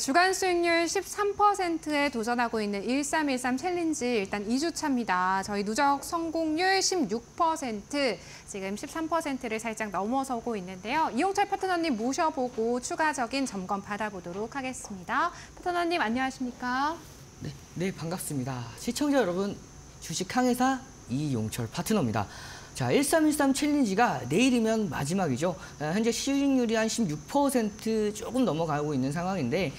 주간 수익률 13%에 도전하고 있는 1313 챌린지 일단 2주차입니다. 저희 누적 성공률 16%, 지금 13%를 살짝 넘어서고 있는데요. 이용철 파트너님 모셔보고 추가적인 점검 받아보도록 하겠습니다. 파트너님 안녕하십니까? 네, 반갑습니다. 시청자 여러분, 주식 항해사 이용철 파트너입니다. 자, 1313 챌린지가 내일이면 마지막이죠. 현재 수익률이 한 16% 조금 넘어가고 있는 상황인데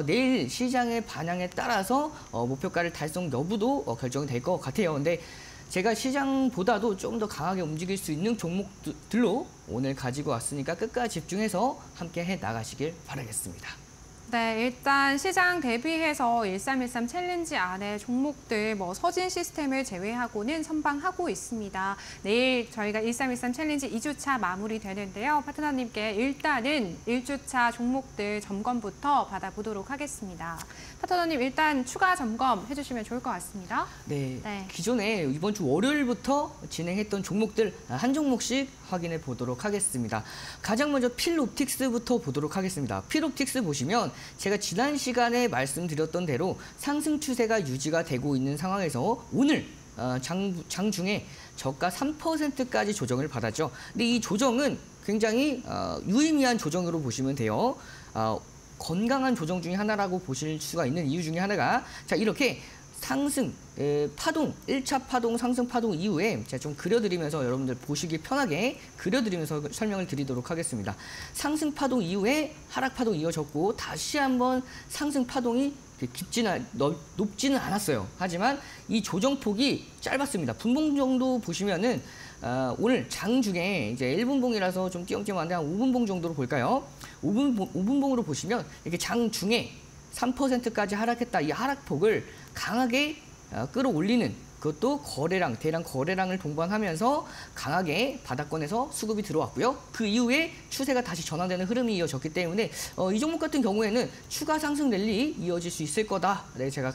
내일 시장의 반향에 따라서 목표가를 달성 여부도 결정이 될 것 같아요. 근데 제가 시장보다도 좀 더 강하게 움직일 수 있는 종목들로 오늘 가지고 왔으니까 끝까지 집중해서 함께 해 나가시길 바라겠습니다. 네, 일단 시장 대비해서 1313 챌린지 안에 종목들 서진 시스템을 제외하고는 선방하고 있습니다. 내일 저희가 1313 챌린지 2주차 마무리되는데요. 파트너님께 일단은 1주차 종목들 점검부터 받아보도록 하겠습니다. 파트너님 일단 추가 점검 해주시면 좋을 것 같습니다. 네. 기존에 이번 주 월요일부터 진행했던 종목들 한 종목씩 확인해 보도록 하겠습니다. 가장 먼저 필옵틱스부터 보도록 하겠습니다. 필옵틱스 보시면 제가 지난 시간에 말씀드렸던 대로 상승 추세가 유지가 되고 있는 상황에서 오늘 장중에 저가 3%까지 조정을 받았죠. 근데 이 조정은 굉장히 유의미한 조정으로 보시면 돼요. 건강한 조정 중에 하나라고 보실 수가 있는 이유 중에 하나가 이렇게 상승 파동, 1차 파동, 상승 파동 이후에 제가 좀 그려드리면서 여러분들 보시기 편하게 그려드리면서 설명을 드리도록 하겠습니다. 상승 파동 이후에 하락 파동 이어졌고 다시 한번 상승 파동이 높지는 않았어요. 하지만 이 조정폭이 짧았습니다. 분봉 정도 보시면은 오늘 장중에 이제 1분봉이라서 좀 띄엄띄엄한데 한 5분봉 정도로 볼까요? 5분봉으로 보시면 이렇게 장중에 3%까지 하락했다. 이 하락폭을 강하게 끌어올리는 그것도 대량 거래량을 동반하면서 강하게 바닥권에서 수급이 들어왔고요. 그 이후에 추세가 다시 전환되는 흐름이 이어졌기 때문에 이 종목 같은 경우에는 추가 상승 랠리 이어질 수 있을 거다. 네, 제가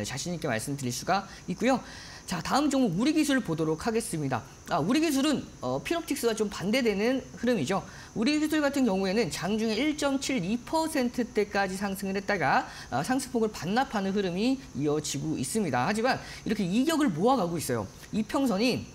자신 있게 말씀드릴 수가 있고요. 자, 다음 종목 우리기술 보도록 하겠습니다. 우리기술은 필옵틱스와 좀 반대되는 흐름이죠. 우리기술 같은 경우에는 장중에 1.72%대까지 상승을 했다가 상승폭을 반납하는 흐름이 이어지고 있습니다. 하지만 이렇게 이격을 모아가고 있어요. 이평선이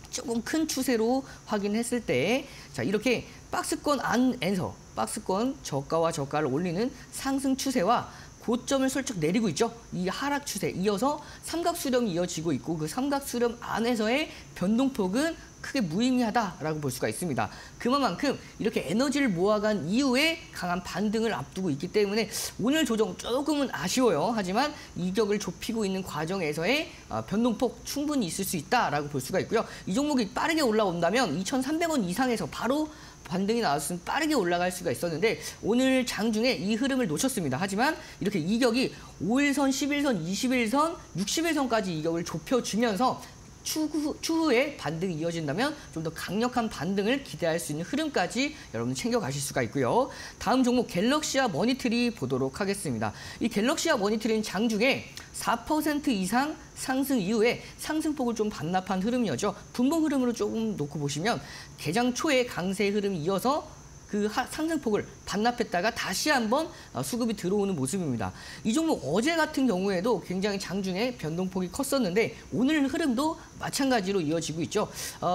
조금 큰 추세로 확인했을 때 이렇게 박스권 안에서 박스권 저가와 저가를 올리는 상승 추세와 고점을 슬쩍 내리고 있죠. 이 하락 추세 이어서 삼각수렴이 이어지고 있고 그 삼각수렴 안에서의 변동폭은 크게 무의미하다라고 볼 수가 있습니다. 그만큼 이렇게 에너지를 모아간 이후에 강한 반등을 앞두고 있기 때문에 오늘 조정 조금은 아쉬워요. 하지만 이격을 좁히고 있는 과정에서의 변동폭 충분히 있을 수 있다라고 볼 수가 있고요. 이 종목이 빠르게 올라온다면 2,300원 이상에서 바로 반등이 나왔으면 빠르게 올라갈 수가 있었는데 오늘 장중에 이 흐름을 놓쳤습니다. 하지만 이렇게 이격이 5일선, 11선, 21선, 60일선까지 이격을 좁혀주면서 추후에 반등이 이어진다면 좀 더 강력한 반등을 기대할 수 있는 흐름까지 여러분 챙겨가실 수가 있고요. 다음 종목 갤럭시아 머니트리 보도록 하겠습니다. 이 갤럭시아 머니트리는 장중에 4% 이상 상승 이후에 상승폭을 좀 반납한 흐름이었죠. 분봉 흐름으로 조금 놓고 보시면 개장 초에 강세 흐름이 이어서 그 상승폭을 반납했다가 다시 한번 수급이 들어오는 모습입니다. 이 종목 어제 같은 경우에도 굉장히 장중에 변동폭이 컸었는데 오늘 흐름도 마찬가지로 이어지고 있죠.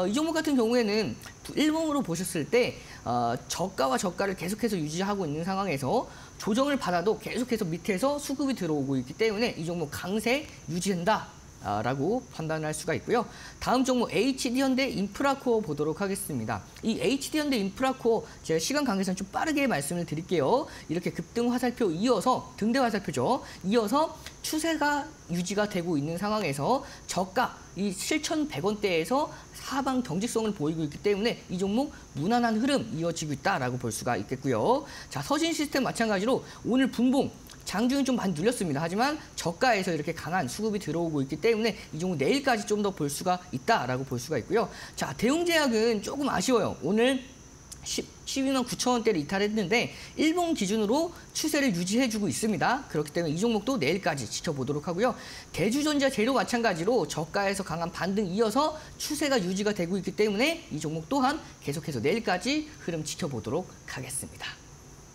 이 종목 같은 경우에는 일봉으로 보셨을 때 저가와 저가를 계속해서 유지하고 있는 상황에서 조정을 받아도 계속해서 밑에서 수급이 들어오고 있기 때문에 이 종목 강세 유지한다. 라고 판단할 수가 있고요. 다음 종목 HD현대 인프라코어 보도록 하겠습니다. 이 HD현대 인프라코어 제가 시간 관계상 좀 빠르게 말씀을 드릴게요. 이렇게 급등 화살표 이어서 등대 화살표죠. 이어서 추세가 유지가 되고 있는 상황에서 저가 이 7,100원대에서 하방 경직성을 보이고 있기 때문에 이 종목 무난한 흐름 이어지고 있다라고 볼 수가 있겠고요. 자, 서진 시스템 마찬가지로 오늘 분봉 장중은 좀 많이 눌렸습니다. 하지만 저가에서 이렇게 강한 수급이 들어오고 있기 때문에 이 종목 내일까지 좀 더 볼 수가 있다라고 볼 수가 있고요. 자, 대웅제약은 조금 아쉬워요. 오늘 12만 9천 원대를 이탈했는데 일봉 기준으로 추세를 유지해주고 있습니다. 그렇기 때문에 이 종목도 내일까지 지켜보도록 하고요. 대주전자 재료 마찬가지로 저가에서 강한 반등 이어서 추세가 유지가 되고 있기 때문에 이 종목 또한 계속해서 내일까지 흐름 지켜보도록 하겠습니다.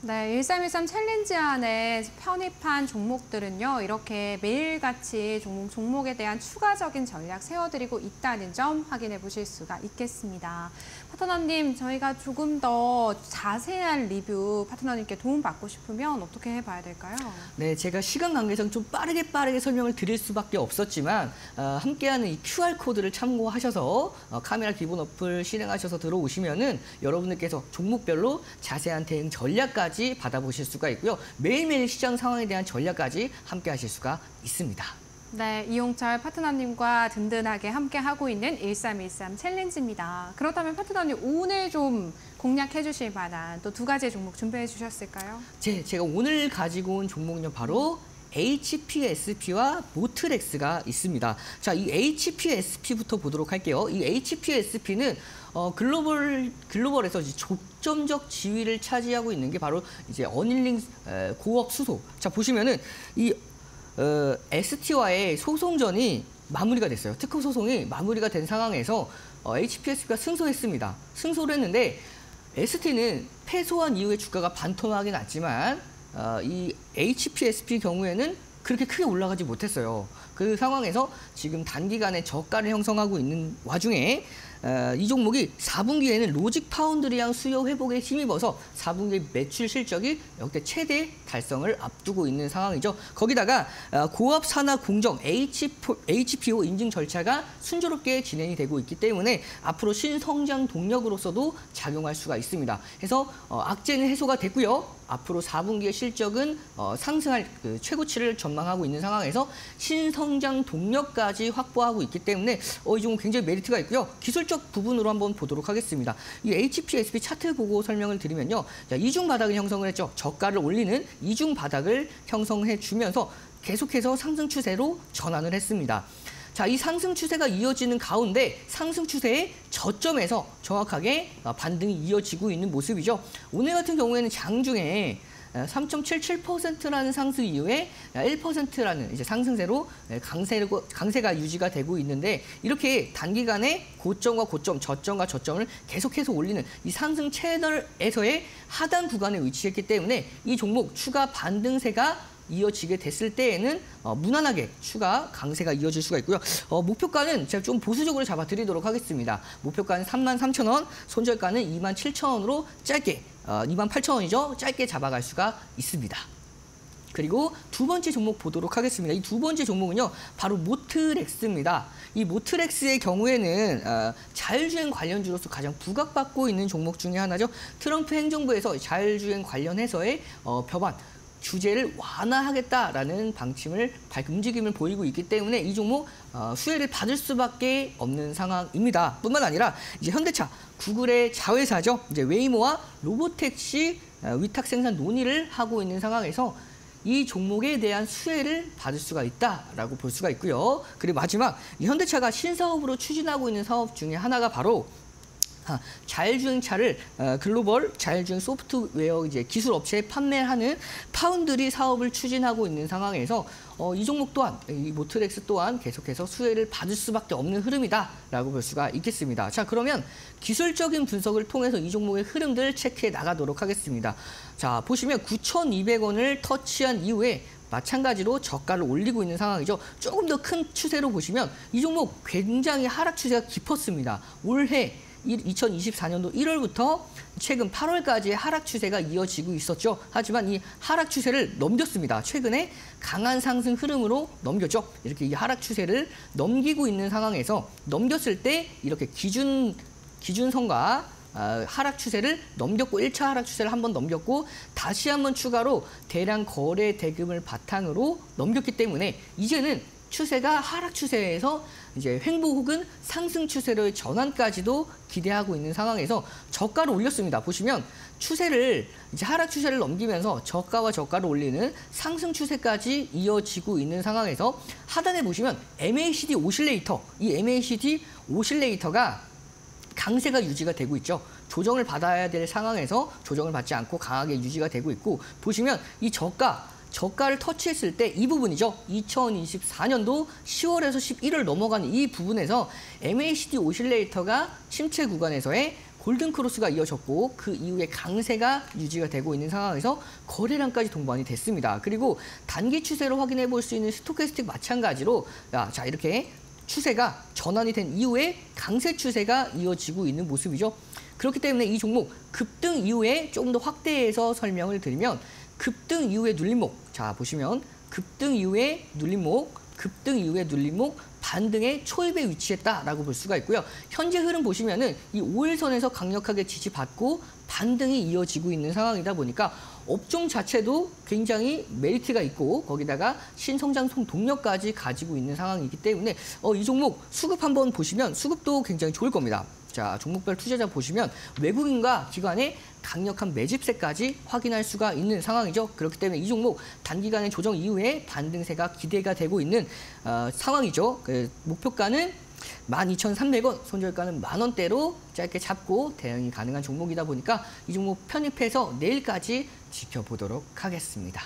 네, 1313 챌린지 안에 편입한 종목들은요, 이렇게 매일같이 종목에 대한 추가적인 전략 세워드리고 있다는 점 확인해 보실 수가 있겠습니다. 파트너님, 저희가 조금 더 자세한 리뷰 파트너님께 도움받고 싶으면 어떻게 해봐야 될까요? 네, 제가 시간 관계상 좀 빠르게 설명을 드릴 수밖에 없었지만 함께하는 이 QR코드를 참고하셔서 카메라 기본 어플 실행하셔서 들어오시면은 여러분들께서 종목별로 자세한 대응 전략까지 받아보실 수가 있고요. 매일매일 시장 상황에 대한 전략까지 함께 하실 수가 있습니다. 네, 이용철 파트너님과 든든하게 함께하고 있는 1313 챌린지입니다. 그렇다면 파트너님, 오늘 좀 공략해 주실 만한 또 두 가지의 종목 준비해 주셨을까요? 제가 오늘 가지고 온 종목은요, 바로 HPSP와 모트렉스가 있습니다. 자, 이 HPSP부터 보도록 할게요. 이 HPSP는 글로벌에서 이제 독점적 지위를 차지하고 있는 게 바로 이제 어닐링 고업 수소. 자, 보시면은 이 ST와의 소송전이 마무리가 됐어요. 특허 소송이 마무리가 된 상황에서 HPSP가 승소했습니다. 승소를 했는데 ST는 패소한 이후에 주가가 반토막이 났지만 이 HPSP 경우에는 그렇게 크게 올라가지 못했어요. 그 상황에서 지금 단기간에 저가를 형성하고 있는 와중에 이 종목이 4분기에는 로직 파운드리랑 수요 회복에 힘입어서 4분기 매출 실적이 역대 최대 달성을 앞두고 있는 상황이죠. 거기다가 고압 산화 공정 HPO 인증 절차가 순조롭게 진행이 되고 있기 때문에 앞으로 신성장 동력으로서도 작용할 수가 있습니다. 그래서 악재는 해소가 됐고요. 앞으로 4분기의 실적은 상승할 최고치를 전망하고 있는 상황에서 신성장 동력까지 확보하고 있기 때문에 이 종목 굉장히 메리트가 있고요. 기술적 부분으로 한번 보도록 하겠습니다. 이 HPSP 차트 보고 설명을 드리면요. 자, 이중 바닥을 형성을 했죠. 저가를 올리는 이중 바닥을 형성해 주면서 계속해서 상승 추세로 전환을 했습니다. 자, 이 상승 추세가 이어지는 가운데 상승 추세의 저점에서 정확하게 반등이 이어지고 있는 모습이죠. 오늘 같은 경우에는 장중에 3.77%라는 상승 이후에 1%라는 이제 상승세로 강세가 유지가 되고 있는데 이렇게 단기간에 고점과 고점, 저점과 저점을 계속해서 올리는 이 상승 채널에서의 하단 구간에 위치했기 때문에 이 종목 추가 반등세가 이어지게 됐을 때에는 무난하게 추가 강세가 이어질 수가 있고요. 목표가는 제가 좀 보수적으로 잡아드리도록 하겠습니다. 목표가는 33,000원, 손절가는 27,000원으로 짧게 28,000원이죠. 짧게 잡아갈 수가 있습니다. 그리고 두 번째 종목 보도록 하겠습니다. 이 두 번째 종목은요, 바로 모트렉스입니다. 이 모트렉스의 경우에는 자율주행 관련주로서 가장 부각받고 있는 종목 중에 하나죠. 트럼프 행정부에서 자율주행 관련해서의 법안 규제를 완화하겠다라는 방침을 움직임을 보이고 있기 때문에 이 종목 수혜를 받을 수밖에 없는 상황입니다. 뿐만 아니라 이제 현대차, 구글의 자회사죠. 이제 웨이모와 로보택시 위탁 생산 논의를 하고 있는 상황에서 이 종목에 대한 수혜를 받을 수가 있다라고 볼 수가 있고요. 그리고 마지막 이 현대차가 신사업으로 추진하고 있는 사업 중에 하나가 바로 자율주행차를 글로벌 자율주행 소프트웨어 이제 기술 업체에 판매하는 파운드리 사업을 추진하고 있는 상황에서 이 종목 또한 이 모트렉스 또한 계속해서 수혜를 받을 수밖에 없는 흐름이다라고 볼 수가 있겠습니다. 자, 그러면 기술적인 분석을 통해서 이 종목의 흐름들을 체크해 나가도록 하겠습니다. 자, 보시면 9,200원을 터치한 이후에 마찬가지로 저가를 올리고 있는 상황이죠. 조금 더 큰 추세로 보시면 이 종목 굉장히 하락 추세가 깊었습니다. 올해 2024년도 1월부터 최근 8월까지의 하락 추세가 이어지고 있었죠. 하지만 이 하락 추세를 넘겼습니다. 최근에 강한 상승 흐름으로 넘겼죠. 이렇게 이 하락 추세를 넘기고 있는 상황에서 넘겼을 때 이렇게 기준선과 하락 추세를 넘겼고 1차 하락 추세를 한번 넘겼고 다시 한번 추가로 대량 거래 대금을 바탕으로 넘겼기 때문에 이제는 추세가 하락 추세에서 이제 횡보 혹은 상승 추세로의 전환까지도 기대하고 있는 상황에서 저가를 올렸습니다. 보시면 추세를 이제 하락 추세를 넘기면서 저가와 저가를 올리는 상승 추세까지 이어지고 있는 상황에서 하단에 보시면 MACD 오실레이터, 이 MACD 오실레이터가 강세가 유지가 되고 있죠. 조정을 받아야 될 상황에서 조정을 받지 않고 강하게 유지가 되고 있고 보시면 이 저가를 터치했을 때 이 부분이죠. 2024년도 10월에서 11월 넘어가는 이 부분에서 MACD 오실레이터가 침체 구간에서의 골든 크로스가 이어졌고 그 이후에 강세가 유지가 되고 있는 상황에서 거래량까지 동반이 됐습니다. 그리고 단기 추세로 확인해 볼 수 있는 스토캐스틱 마찬가지로 자 이렇게 추세가 전환이 된 이후에 강세 추세가 이어지고 있는 모습이죠. 그렇기 때문에 이 종목 급등 이후에 조금 더 확대해서 설명을 드리면 급등 이후에 눌림목, 자 보시면 급등 이후에 눌림목, 급등 이후에 눌림목, 반등의 초입에 위치했다라고 볼 수가 있고요. 현재 흐름 보시면은 이 5일선에서 강력하게 지지받고 반등이 이어지고 있는 상황이다 보니까 업종 자체도 굉장히 메리트가 있고 거기다가 신성장성 동력까지 가지고 있는 상황이기 때문에 이 종목 수급 한번 보시면 수급도 굉장히 좋을 겁니다. 자, 종목별 투자자 보시면 외국인과 기관의 강력한 매집세까지 확인할 수가 있는 상황이죠. 그렇기 때문에 이 종목 단기간의 조정 이후에 반등세가 기대가 되고 있는 상황이죠. 목표가는 12,300원, 손절가는 만원대로 짧게 잡고 대응이 가능한 종목이다 보니까 이 종목 편입해서 내일까지 지켜보도록 하겠습니다.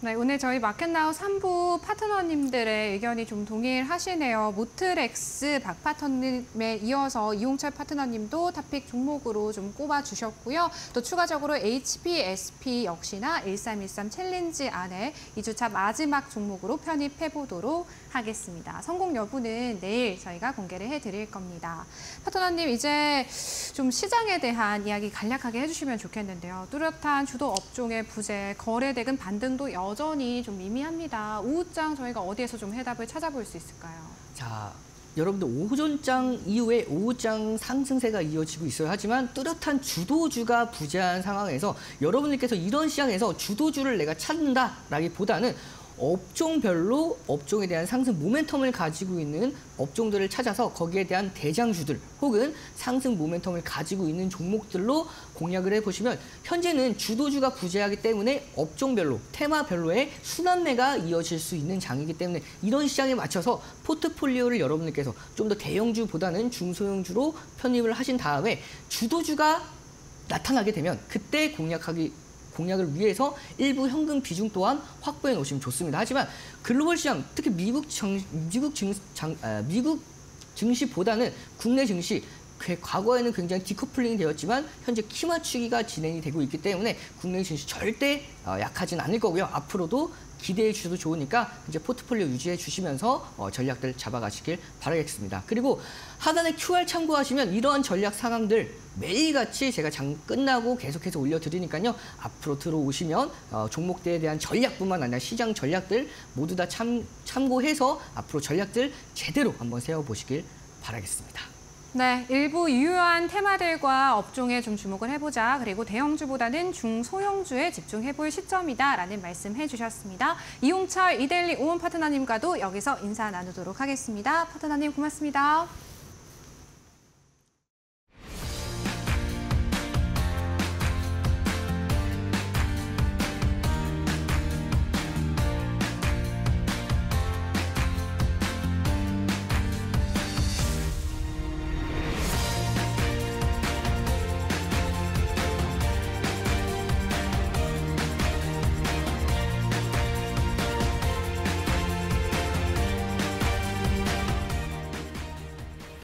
네, 오늘 저희 마켓나우 3부 파트너님들의 의견이 좀 동일하시네요. 모트렉스 박 파트너님에 이어서 이용철 파트너님도 탑픽 종목으로 좀 꼽아주셨고요. 또 추가적으로 HPSP 역시나 1313 챌린지 안에 2주차 마지막 종목으로 편입해보도록 하겠습니다. 성공 여부는 내일 저희가 공개를 해드릴 겁니다. 파트너님, 이제 좀 시장에 대한 이야기 간략하게 해주시면 좋겠는데요. 뚜렷한 주도 업종의 부재, 거래대금 반등도 여전히 좀 미미합니다. 오후장 저희가 어디에서 좀 해답을 찾아볼 수 있을까요? 자, 여러분들 오전장 이후에 오후장 상승세가 이어지고 있어야 하지만 뚜렷한 주도주가 부재한 상황에서 여러분들께서 이런 시장에서 주도주를 내가 찾는다라기보다는 업종별로 업종에 대한 상승 모멘텀을 가지고 있는 업종들을 찾아서 거기에 대한 대장주들 혹은 상승 모멘텀을 가지고 있는 종목들로 공략을 해보시면 현재는 주도주가 부재하기 때문에 업종별로, 테마별로의 순환매가 이어질 수 있는 장이기 때문에 이런 시장에 맞춰서 포트폴리오를 여러분들께서 좀 더 대형주보다는 중소형주로 편입을 하신 다음에 주도주가 나타나게 되면 그때 공략을 위해서 일부 현금 비중 또한 확보해 놓으시면 좋습니다. 하지만 글로벌 시장, 특히 미국 증시보다는 국내 증시, 과거에는 굉장히 디커플링이 되었지만 현재 키 맞추기가 진행이 되고 있기 때문에 국내 증시 절대 약하진 않을 거고요. 앞으로도 기대해 주셔도 좋으니까 이제 포트폴리오 유지해 주시면서 전략들 잡아가시길 바라겠습니다. 그리고 하단에 QR 참고하시면 이러한 전략 상황들 매일같이 제가 장 끝나고 계속해서 올려드리니까요. 앞으로 들어오시면 종목들에 대한 전략뿐만 아니라 시장 전략들 모두 다 참고해서 앞으로 전략들 제대로 한번 세워보시길 바라겠습니다. 네, 일부 유효한 테마들과 업종에 좀 주목을 해보자. 그리고 대형주보다는 중소형주에 집중해볼 시점이다라는 말씀 해주셨습니다. 이용철 이데일리 오은 파트너님과도 여기서 인사 나누도록 하겠습니다. 파트너님 고맙습니다.